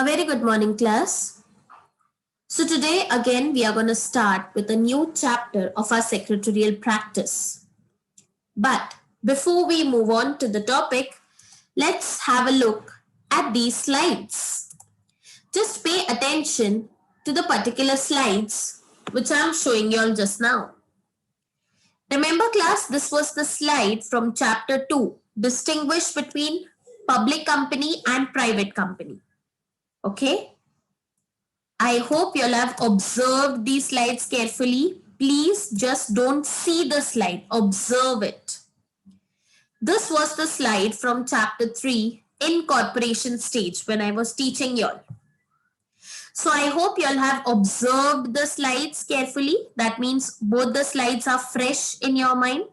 A very good morning, class. So, today again, we are going to start with a new chapter of our secretarial practice. But before we move on to the topic, let's have a look at these slides. Just pay attention to the particular slides which I'm showing you all just now. Remember, class, this was the slide from chapter 2, distinguish between public company and private company. Okay? I hope you'll have observed these slides carefully. Please just don't see the slide, observe it. This was the slide from chapter 3, incorporation stage, when I was teaching y'all. So I hope you'll have observed the slides carefully. That means both the slides are fresh in your mind.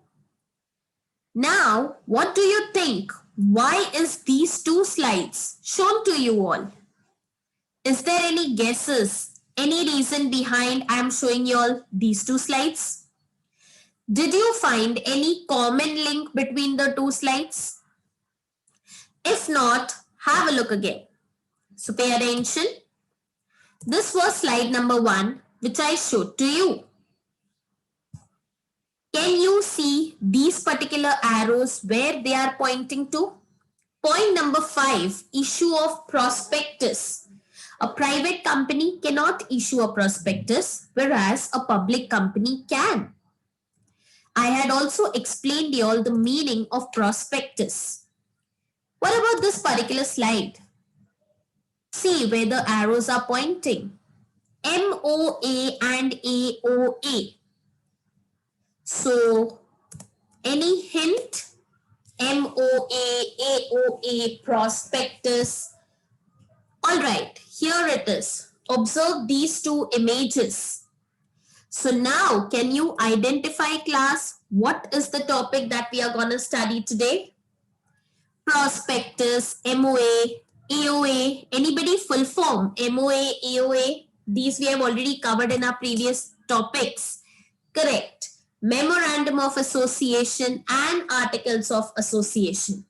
Now, what do you think? Why is these two slides shown to you all? Is there any guesses? Any reason behind I'm showing you all these two slides? Did you find any common link between the two slides? If not, have a look again. So pay attention. This was slide number 1, which I showed to you. Can you see these particular arrows where they are pointing to? Point number 5, issue of prospectus. A private company cannot issue a prospectus, whereas a public company can. I had also explained you all the meaning of prospectus. What about this particular slide? See where the arrows are pointing. MOA and AOA. So, any hint? MOA, AOA, prospectus. All right, here it is. Observe these two images. So now, can you identify, class, what is the topic that we are going to study today? Prospectus, MOA, AOA. Anybody full form? MOA, AOA. These we have already covered in our previous topics. Correct. Memorandum of Association and Articles of Association.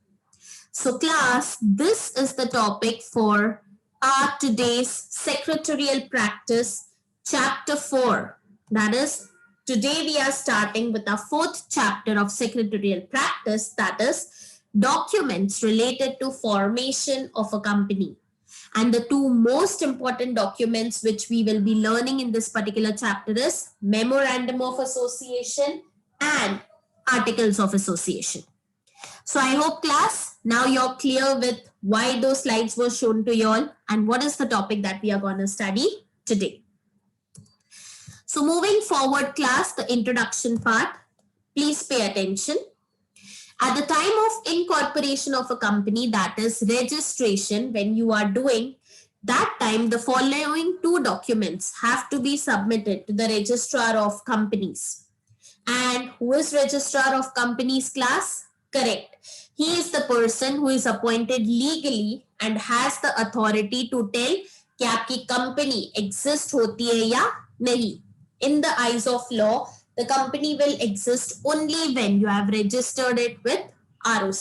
So class, this is the topic for our today's secretarial practice, chapter 4. That is, today we are starting with our 4th chapter of secretarial practice, that is, documents related to formation of a company. And the two most important documents which we will be learning in this particular chapter is Memorandum of Association and Articles of Association. So I hope, class, now you're clear with why those slides were shown to you all and what is the topic that we are going to study today. So moving forward, class, the introduction part, please pay attention. At the time of incorporation of a company, that is registration, when you are doing, that time the following two documents have to be submitted to the registrar of companies. And who is registrar of companies, class? Correct. He is the person who is appointed legally and has the authority to tell कि आपकी company exist होती है या नहीं. In the eyes of law, the company will exist only when you have registered it with ROC.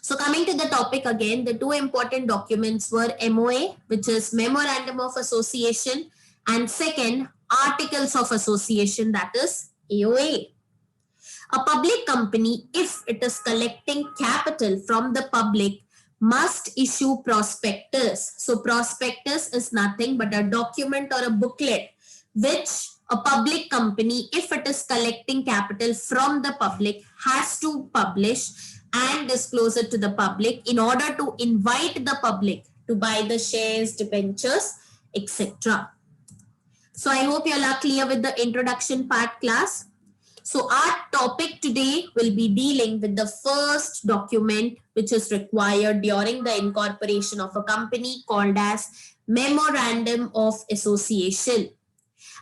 So coming to the topic again, the two important documents were MOA, which is Memorandum of Association, and second, Articles of Association, that is AOA. A public company, if it is collecting capital from the public, must issue prospectus. So prospectus is nothing but a document or a booklet which a public company, if it is collecting capital from the public, has to publish and disclose it to the public in order to invite the public to buy the shares, debentures, etc. So I hope you all are clear with the introduction part, class. So our topic today will be dealing with the first document which is required during the incorporation of a company called as Memorandum of Association.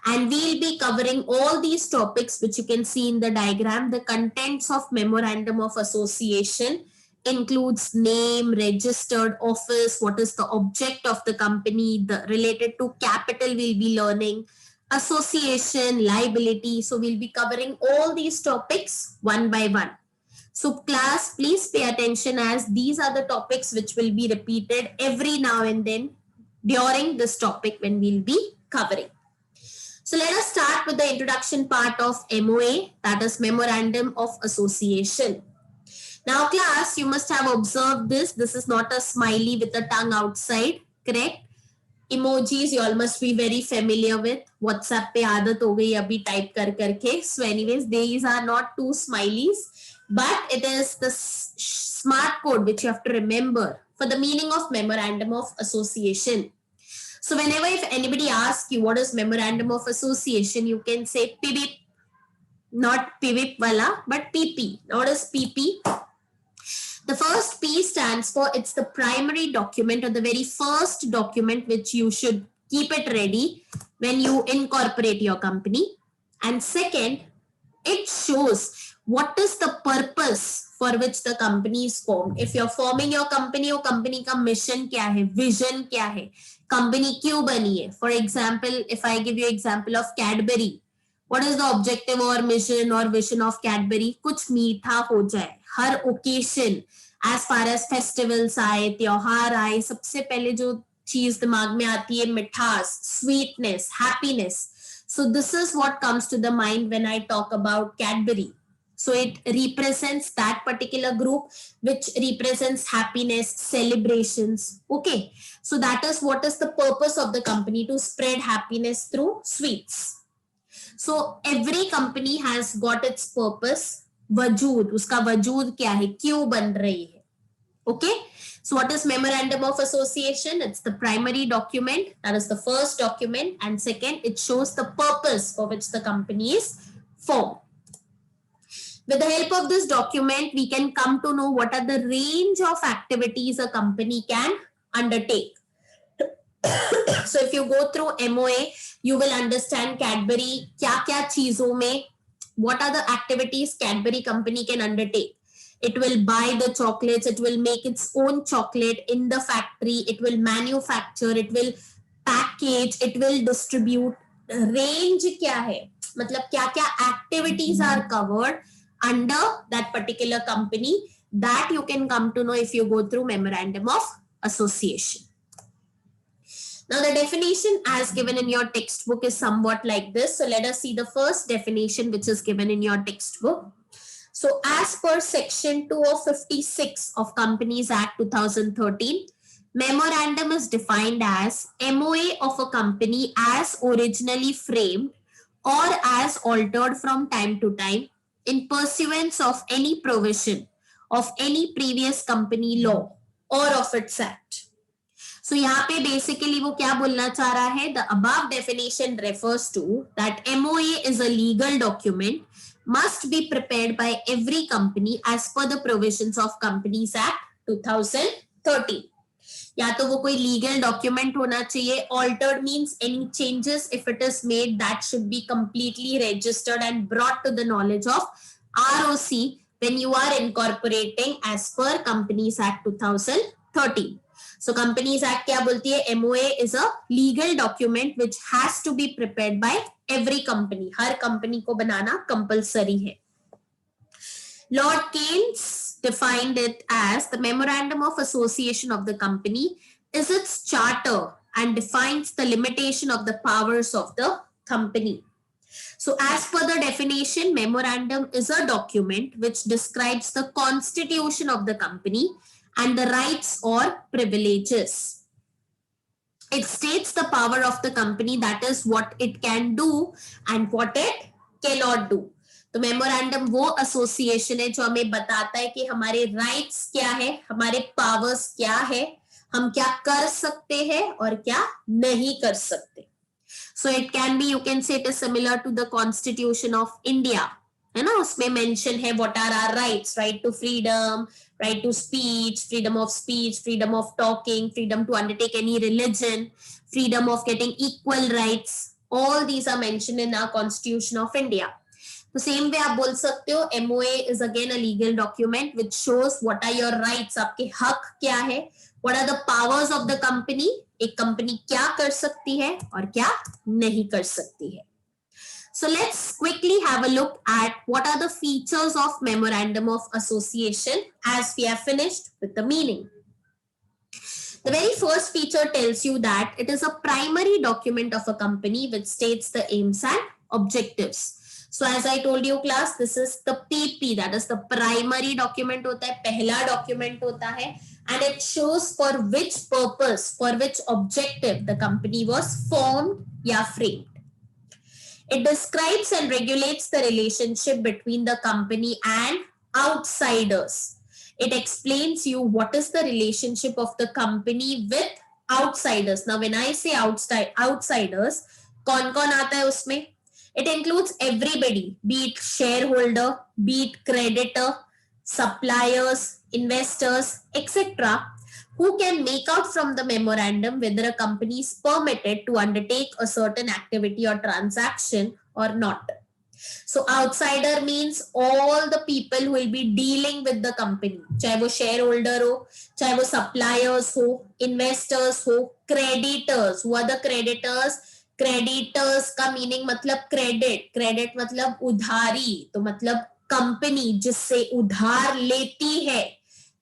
And we'll be covering all these topics which you can see in the diagram. The contents of Memorandum of Association includes name, registered office, what is the object of the company, the related to capital we'll be learning, association, liability. So we'll be covering all these topics one by one. So class, please pay attention as these are the topics which will be repeated every now and then during this topic when we'll be covering. So let us start with the introduction part of MOA, that is Memorandum of Association. Now class, you must have observed this. This is not a smiley with a tongue outside, correct? Emojis you all must be very familiar with. WhatsApp पे आदत हो गई अभी type कर करके. So anyways, these are not two smileys, but it is the smart code which you have to remember for the meaning of Memorandum of Association. So whenever if anybody asks you what is Memorandum of Association, you can say PBIP, not PBIP wala, but PP. Now what is PP? The first P stands for, it's the primary document or the very first document which you should keep it ready when you incorporate your company. And second, it shows what is the purpose for which the company is formed. If you're forming your company, or company का mission क्या है, vision क्या है, company क्यों बनी है. For example, if I give you example of Cadbury, what is the objective or mission or vision of Cadbury? कुछ मीठा हो जाए. हर occasion, as far as festivals आए, त्योहार आए, सबसे पहले जो चीज दिमाग में आती है मिठास, sweetness, happiness. So this is what comes to the mind when I talk about Cadbury. So it represents that particular group which represents happiness, celebrations. Okay. So that is what is the purpose of the company, to spread happiness through sweets. So every company has got its purpose. वजूद, उसका वजूद क्या है, क्यों बन रही है. Okay. So what is Memorandum of Association? It's the primary document, that is the first document, and second, it shows the purpose for which the company is formed. With the help of this document, we can come to know what are the range of activities a company can undertake. So if you go through MOA, you will understand Cadbury क्या-क्या चीजों में, what are the activities Cadbury company can undertake. It will buy the chocolates, it will make its own chocolate in the factory, it will manufacture, it will package, it will distribute. Range क्या है, मतलब क्या-क्या activities are covered under that particular company, that you can come to know if you go through Memorandum of Association. Now the definition as given in your textbook is somewhat like this. So let us see the first definition which is given in your textbook. So as per section 256 of Companies Act 2013, memorandum is defined as MOA of a company as originally framed or as altered from time to time in pursuance of any provision of any previous company law or of its act. So यहाँ पे basically वो क्या बोलना चाह रहा है, the above definition refers to that MOA is a legal document must be prepared by every company as per the provisions of Companies Act 2013. या तो वो कोई legal document होना चाहिए. Altered means any changes if it is made that should be completely registered and brought to the knowledge of ROC when you are incorporating as per Companies Act 2013. So Companies Act क्या बोलती है, MOA is a legal document which has to be prepared by every company. Her company को बनाना compulsory है. Lord Keynes defined it as the Memorandum of Association of the company is its charter and defines the limitation of the powers of the company. So as per the definition, memorandum is a document which describes the constitution of the company and the rights or privileges. It states the power of the company, that is what it can do and what it cannot do. तो memorandum वो association है जो हमें बताता है कि हमारे rights क्या है, हमारे पावर्स क्या है, हम क्या कर सकते हैं और क्या नहीं कर सकते. So it can be, you can say it is similar to the Constitution of India, है ना. उसमें मेंशन है what are our rights, right to freedom, right to speech, freedom of talking, freedom to undertake any religion, freedom of getting equal rights. All these are mentioned in our Constitution of India. तो same way आप बोल सकते हो MOA is again a legal document which shows what are your rights, आपके हक क्या है, what are the powers of the company, एक कंपनी क्या कर सकती है और क्या नहीं कर सकती है. So let's quickly have a look at what are the features of Memorandum of Association as we have finished with the meaning. The very first feature tells you that it is a primary document of a company which states the aims and objectives. So as I told you class, this is the PP, that is the primary document hota hai, pehla document hota hai, and it shows for which purpose, for which objective the company was formed ya framed. It describes and regulates the relationship between the company and outsiders. It explains you what is the relationship of the company with outsiders. Now, when I say outsiders, कौन कौन आता है उसमें? It includes everybody, be it shareholder, be it creditor, suppliers, investors, etc., who can make out from the memorandum whether a company is permitted to undertake a certain activity or transaction or not. So outsider means all the people who will be dealing with the company, चाहे वो shareholder हो, चाहे वो suppliers हो, investors हो, creditors. Who are the creditors? Creditors का meaning मतलब credit मतलब उधारी, तो मतलब company जिससे उधार लेती है,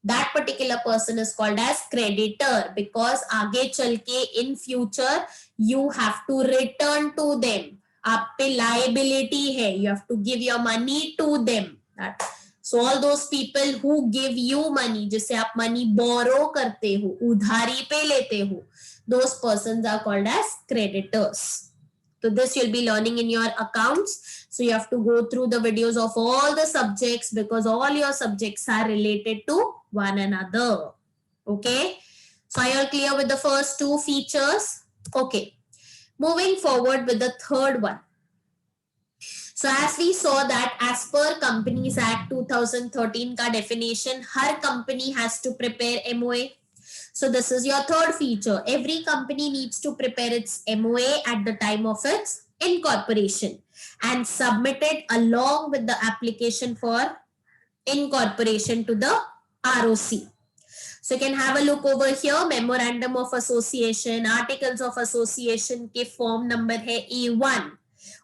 that particular person is called as creditor, because आगे चल के in future you have to return to them. आप पे liability है, you have to give your money to them. So all those people who give you money, जिससे आप money borrow करते हो, उधारी पे लेते हो, those persons are called as creditors. So this you'll be learning in your accounts. So you have to go through the videos of all the subjects because all your subjects are related to one another. Okay. So are you all clear with the first two features? Okay. Moving forward with the third one. So as we saw that as per Companies Act 2013 ka definition, har company has to prepare MOA. So this is your third feature. Every company needs to prepare its MOA at the time of its incorporation and submit it along with the application for incorporation to the ROC. So you can have a look over here. Memorandum of Association, Articles of Association के form number है A1.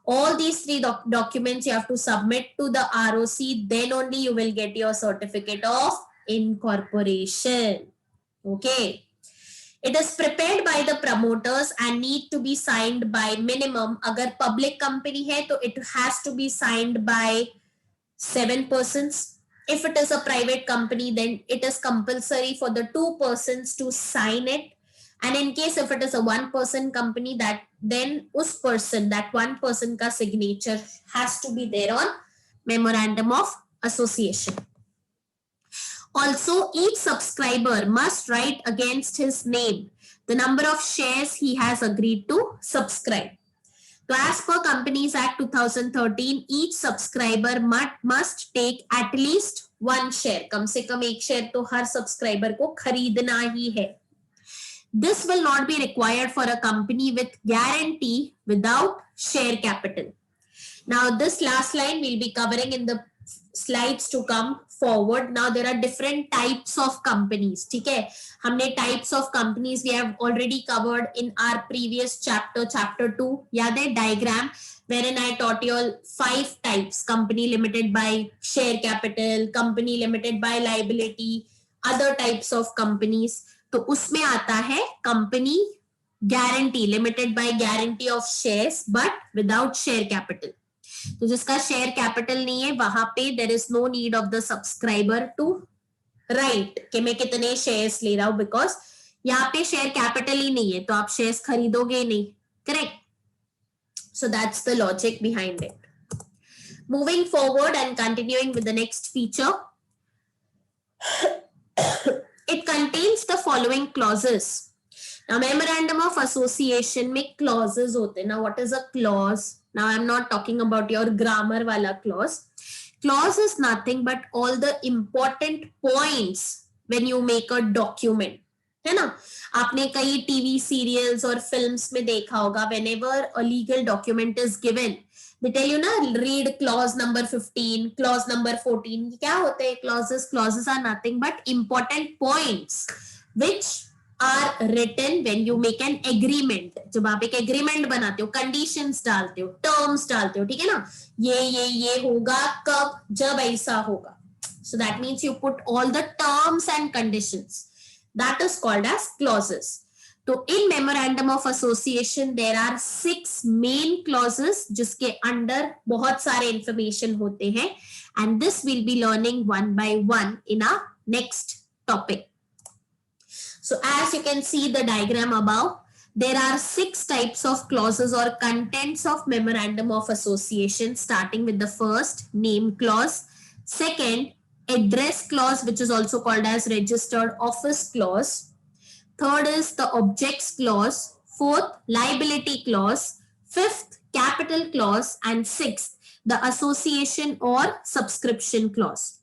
All these three documents you have to submit to the ROC. Then only you will get your certificate of incorporation. Okay. It is prepared by the promoters and need to be signed by minimum. अगर public company है तो it has to be signed by 7 persons. If it is a private company, then it is compulsory for the 2 persons to sign it. And in case if it is a 1-person company, that then us person, that 1 person ka signature has to be there on Memorandum of Association. Also, each subscriber must write against his name the number of shares he has agreed to subscribe. So as per Companies Act 2013, each subscriber must take at least 1 share. कम से कम 1 share तो हर subscriber को खरीदना ही है. This will not be required for a company with guarantee without share capital. Now this last line we'll be covering in the slides to come forward. Now there are different types of companies. ठीक है, हमने types of companies we have already covered in our previous chapter 2. याद है diagram wherein I taught you all 5 types: company limited by share capital, company limited by liability, other types of companies. तो उसमें आता है company guarantee, limited by guarantee of shares but without share capital. तो जिसका share capital नहीं है वहां पे there is no need of the subscriber to right कि मैं कितने शेयर्स ले रहा हूं, बिकॉज यहाँ पे शेयर कैपिटल ही नहीं है तो आप शेयर्स खरीदोगे ही नहीं. Correct. So that's the logic behind it. Moving forward and continuing with the next feature, it contains the following clauses. Now, memorandum of association में clauses होते हैं. Now, what is a clause? Now, I'm not talking about your grammar वाला clause. Clause is nothing but all the important points when you make a document. है ना? आपने कई TV serials और films में देखा होगा, whenever a legal document is given, they tell you ना, read clause number 15, clause number 14. क्या होते हैं clauses? Clauses are nothing but important points which are written when you make an agreement. जब आप एक agreement बनाते हो, conditions डालते हो, terms डालते हो, ठीक है ना, ये होगा कब, जब ऐसा होगा. So that means you put all the terms and conditions. That is called as clauses. तो in memorandum of association there are 6 main clauses जिसके अंडर बहुत सारे information होते हैं, and this we'll be learning one by one in our next topic. So as you can see the diagram above, there are 6 types of clauses or contents of memorandum of association, starting with the first, name clause. Second, address clause, which is also called as registered office clause. Third is the objects clause. Fourth, liability clause. Fifth, capital clause. And sixth, the association or subscription clause.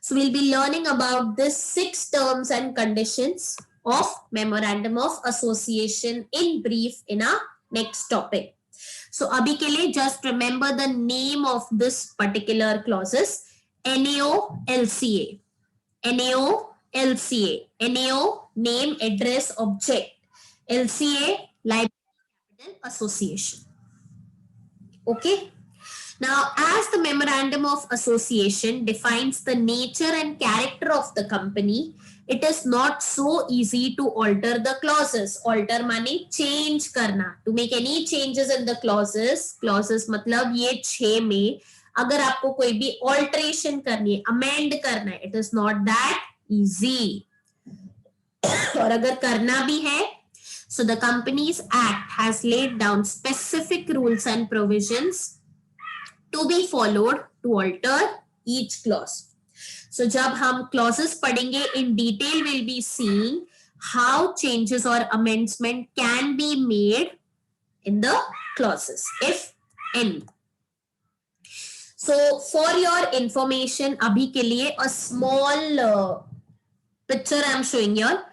So we'll be learning about this 6 terms and conditions of memorandum of association in brief in our next topic. So abhi ke liye just remember the name of this particular clauses. NAO LCA. NAO LCA. NAO name, address, object. LCA liability capital association. Okay. Now, as the memorandum of association defines the nature and character of the company, it is not so easy to alter the clauses. Alter माने change करना. To make any changes in the clauses मतलब ये 6 में अगर आपको कोई भी alteration करनी है, amend करना है, it is not that easy. और अगर करना भी है, so the Companies Act has laid down specific rules and provisions to be followed to alter each clause. So जब हम clauses पढ़ेंगे in detail, we'll be seeing how changes or amendment can be made in the clauses, if any. So for your information, अभी के लिए a small picture I am showing here.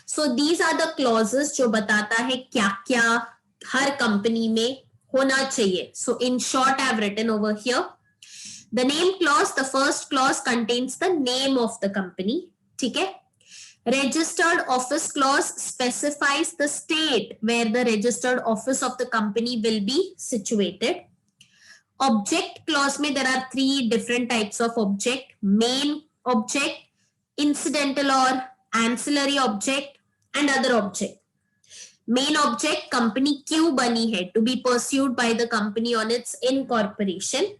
So these are the clauses जो बताता है क्या क्या हर company में होना चाहिए. So in short, I have written over here. The name clause, the first clause contains the name of the company. ठीक है? Registered office clause specifies the state where the registered office of the company will be situated. Object clause में there are 3 different types of object. Main object, incidental or ancillary object, and other object. Main object company क्यों बनी है, to be pursued by the company on its incorporation.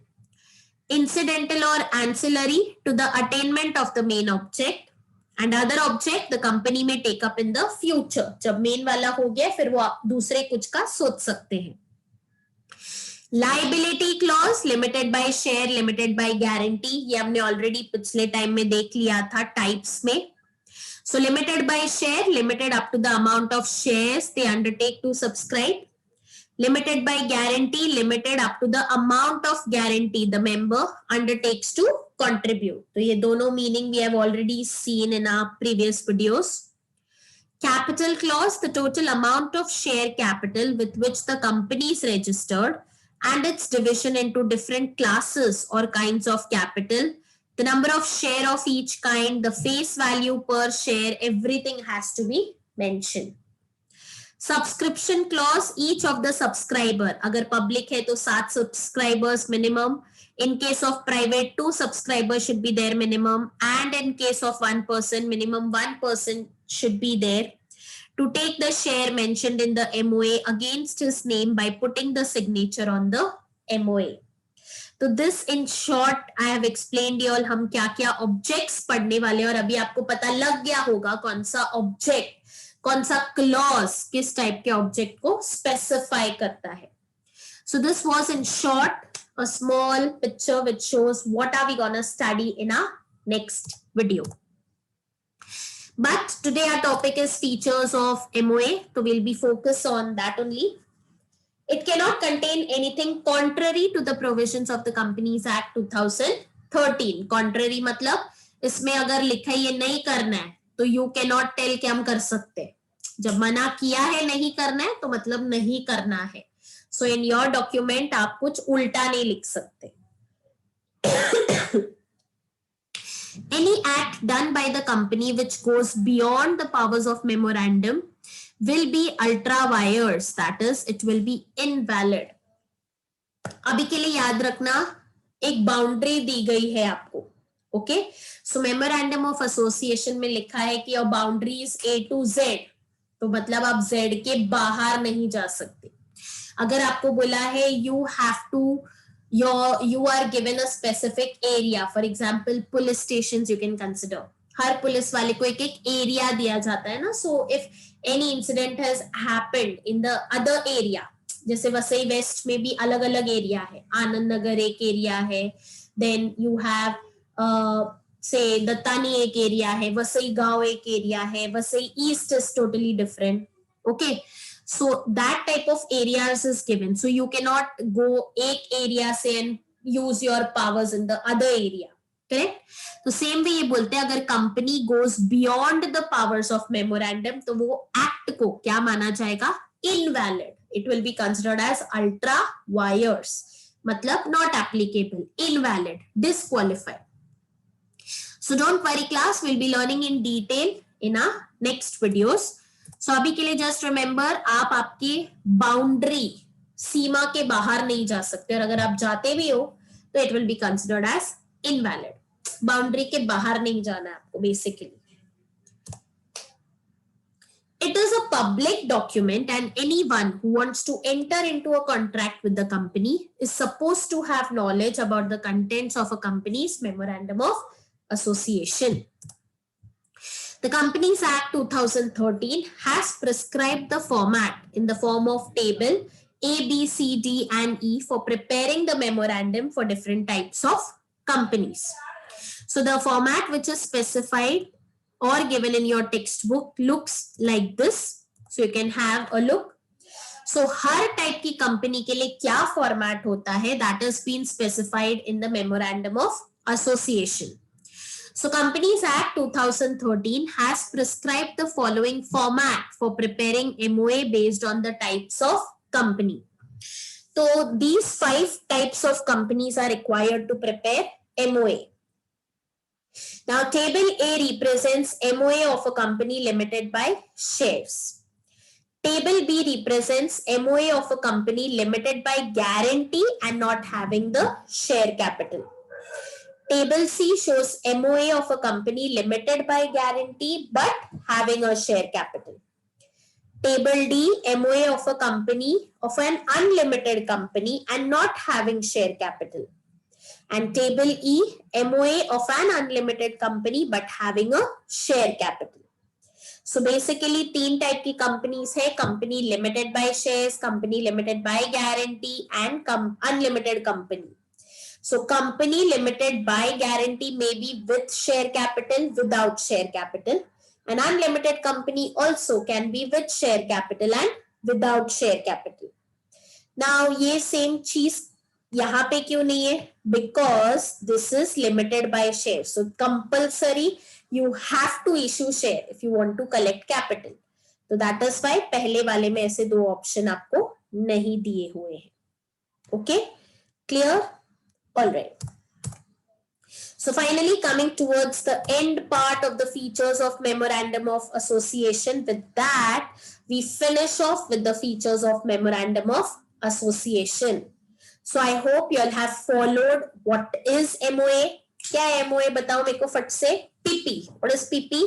Incidental or ancillary to the attainment of the main object, and other object the company may take up in the future. जब main वाला हो गया फिर वो आप दूसरे कुछ का सोच सकते हैं. Liability clause, limited by share, limited by guarantee, ये हमने already पिछले टाइम में देख लिया था types में. So limited by share, limited up to the amount of shares they undertake to subscribe. Limited by guarantee, limited up to the amount of guarantee the member undertakes to contribute. So ये दोनों meaning we have already seen in our previous videos. Capital clause, the total amount of share capital with which the company is registered and its division into different classes or kinds of capital. The number of share of each kind, the face value per share, everything has to be mentioned. Subscription clause, each of the subscriber, अगर public है तो 7 subscribers minimum. In case of private, 2 subscribers should be there minimum. And in case of 1 person, minimum 1 person should be there to take the share mentioned in the MOA against his name by putting the signature on the MOA. तो this in short I have explained you all हम क्या क्या objects पढ़ने वाले और अभी आपको पता लग गया होगा कौन सा ऑब्जेक्ट कौन सा क्लॉज किस टाइप के ऑब्जेक्ट को स्पेसिफाई करता है. So this was in short a small picture which shows what are we gonna study in our next video. But today our topic is features of MOA, so we'll be focused on that only. It cannot contain anything contrary to the provisions of the Companies Act 2013. Contrary मतलब इसमें अगर लिखा है ये नहीं करना है तो you cannot tell कि हम कर सकते. जब मना किया है नहीं करना है तो मतलब नहीं करना है. So in your document आप कुछ उल्टा नहीं लिख सकते. Any act done by the company which goes beyond the powers of memorandum will be ultra vires, that is it will be invalid. अभी के लिए याद रखना, एक बाउंड्री दी गई है आपको. Okay, so memorandum of association में लिखा है कि your boundaries A to Z, तो मतलब आप Z के बाहर नहीं जा सकते. अगर आपको बोला है you have to you are given a specific area, for example police stations you can consider, her police वाले को एक एक एरिया दिया जाता है ना. So if any incident has happened in the other area, जैसे वसई वेस्ट में भी अलग अलग एरिया है, आनंद नगर एक एरिया है, देन यू हैव से दत्तानी एक एरिया है, वसई गांव एक एरिया है, Vasai east is totally different. Okay, so that type of areas is given, so you cannot go एक area से and use your powers in the other area, correct? तो same way ये बोलते हैं, अगर company goes beyond the powers of memorandum तो वो act को क्या माना जाएगा? Invalid. It will be considered as ultra vires, मतलब not applicable, invalid, disqualified. So don't worry class, we'll be learning in detail in our next videos. So अभी के लिए जस्ट रिमेंबर, आप आपके बाउंड्री सीमा के बाहर नहीं जा सकते, और अगर आप जाते भी हो तो it will be considered as invalid. Boundary के बाहर नहीं जाना है आपको basically. It is a public document and anyone who wants to enter into a contract with the company is supposed to have knowledge about the contents of a company's memorandum of association. The Companies Act 2013 has prescribed the format in the form of table A, B, C, D and E for preparing the memorandum for different types of companies. So the format which is specified or given in your textbook looks like this. So you can have a look. So her type की company के लिए क्या format होता है, that has been specified in the memorandum of association. So Companies Act 2013 has prescribed the following format for preparing MOA based on the types of company. So these 5 types of companies are required to prepare MOA. Now table A represents MOA of a company limited by shares. Table B represents MOA of a company limited by guarantee and not having the share capital. Table C shows MOA of a company limited by guarantee but having a share capital. Table D, MOA of a company of an unlimited company and not having share capital. And table E, MOA of an unlimited company but having a share capital. So basically 3 type की companies है, company limited by shares, company limited by guarantee and unlimited company. So company limited by guarantee may be with share capital, without share capital. An unlimited company also can be with share capital and without share capital. Now ये same चीज यहाँ पे क्यों नहीं है? Because this is limited by share. So compulsory you have to issue share if you want to collect capital. So that is why पहले वाले में ऐसे 2 ऑप्शन आपको नहीं दिए हुए हैं. Okay, clear? All right. So finally coming towards the end part of the features of memorandum of association, with that we finish off with the features of memorandum of association. So I hope you all have followed what is MOA. क्या है MOA बताओ मेरे को फट से. PP. What is PP?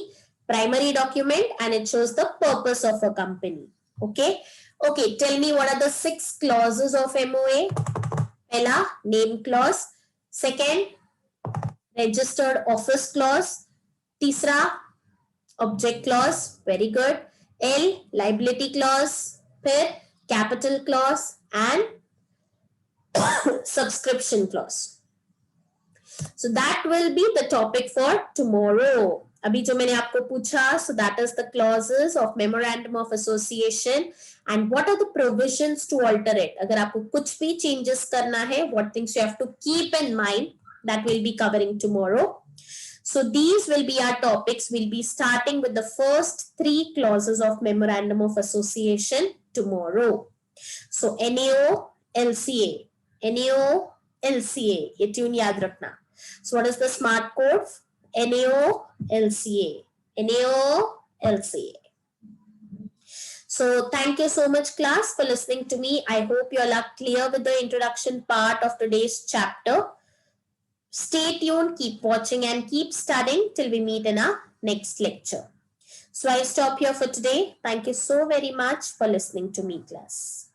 Primary document and it shows the purpose of a company. Okay. Okay. Tell me what are the 6 clauses of MOA. पहला name clause, second registered office clause, तीसरा object clause, very good, L liability clause, फिर capital clause and subscription clause. So that will be the topic for tomorrow. अभी जो मैंने आपको पूछा, so that is the clauses of memorandum of association and what are the provisions to alter it. अगर आपको कुछ भी changes करना है, what things you have to keep in mind, that will be covering tomorrow. So these will be our topics. We'll be starting with the first 3 clauses of memorandum of association tomorrow. So NAO, LCA, NAO, LCA, ये tune याद रखना. So what is the smart code? NaOLCA. NaOLCA. So thank you so much, class, for listening to me. I hope you all are clear with the introduction part of today's chapter. Stay tuned, keep watching and keep studying till we meet in our next lecture. So I stop here for today. Thank you so very much for listening to me, class.